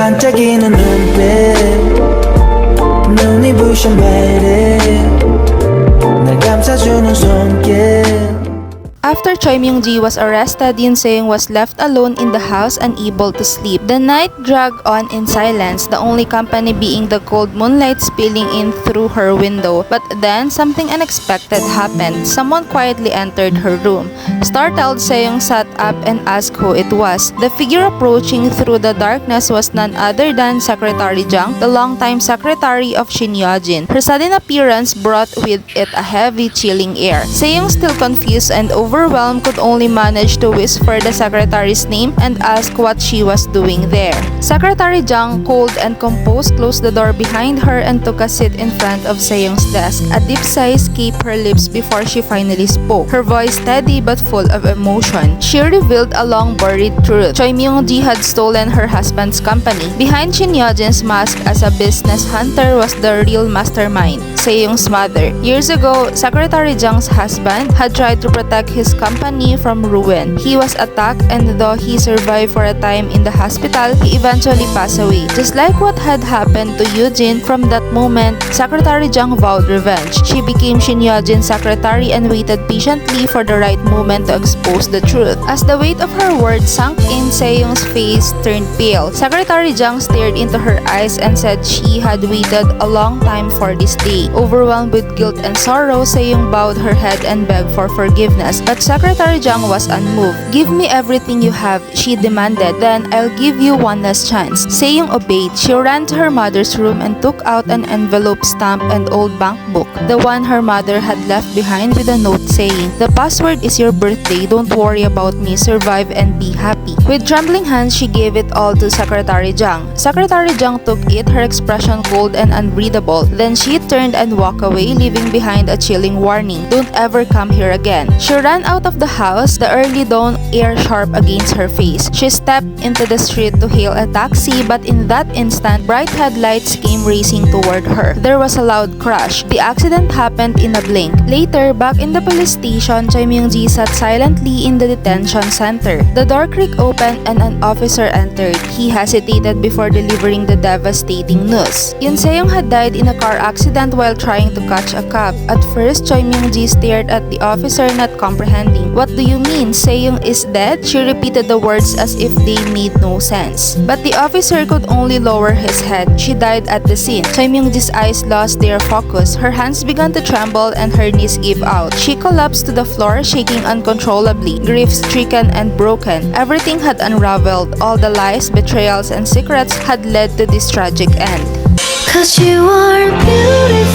반짝이는 눈빛 눈이 부셔 매일 날 감싸주는 손길. After Choi Myung-ji was arrested, Yoon Se-young was left alone in the house, unable to sleep. The night dragged on in silence, the only company being the cold moonlight spilling in through her window. But then, something unexpected happened. Someone quietly entered her room. Startled, Se-young sat up and asked who it was. The figure approaching through the darkness was none other than Secretary Jang, the longtime secretary of Shin Yeo-jin. Her sudden appearance brought with it a heavy, chilling air. Se-young, still confused and overwhelmed, could only manage to whisper the secretary's name and ask what she was doing there. Secretary Jang, cold and composed, closed the door behind her and took a seat in front of Se-young's desk. A deep sigh escaped her lips before she finally spoke, her voice steady but full of emotion. She revealed a long-buried truth. Choi Myung-ji had stolen her husband's company. Behind Shin Yeo-jin's mask as a business hunter was the real mastermind, Se-young's mother. Years ago, Secretary Jang's husband had tried to protect his company from ruin. He was attacked, and though he survived for a time in the hospital, he eventually passed away. Just like what had happened to Yoo-jin, from that moment, Secretary Jang vowed revenge. She became Shin Yeo-jin's secretary and waited patiently for the right moment to expose the truth. As the weight of her words sank in, Se-young's face turned pale. Secretary Jang stared into her eyes and said she had waited a long time for this day. Overwhelmed with guilt and sorrow, Se-young bowed her head and begged for forgiveness. But Secretary Jang was unmoved. "Give me everything you have," she demanded. "Then I'll give you one last chance." Se-young obeyed. She ran to her mother's room and took out an envelope, stamp, and old bank book, the one her mother had left behind, with a note saying, "The password is your birthday. Don't worry about me. Survive and be happy." With trembling hands, she gave it all to Secretary Jang. Secretary Jang took it, her expression cold and unreadable. Then she turned and walked away, leaving behind a chilling warning: "Don't ever come here again." She ran out of the house, the early dawn air sharp against her face. She stepped into the street to hail a taxi, but in that instant, bright headlights came racing toward her. There was a loud crash. The accident happened in a blink. Later, back in the police station, Choi Myung-ji sat silently in the detention center. The door creaked open and an officer entered. He hesitated before delivering the devastating news. Yoon Se-young had died in a car accident while trying to catch a cab. At first, Choi Myung-ji stared at the officer, not comprehending. "What do you mean? Se-young is dead?" She repeated the words as if they made no sense. But the officer could only lower his head. "She died at the scene." Choi Myung-ji's eyes lost their focus. Her hands began to tremble and her knees gave out. She collapsed to the floor, shaking uncontrollably, grief-stricken and broken. Everything had unraveled. All the lies, betrayals, and secrets had led to this tragic end. 'Cause you are beautiful.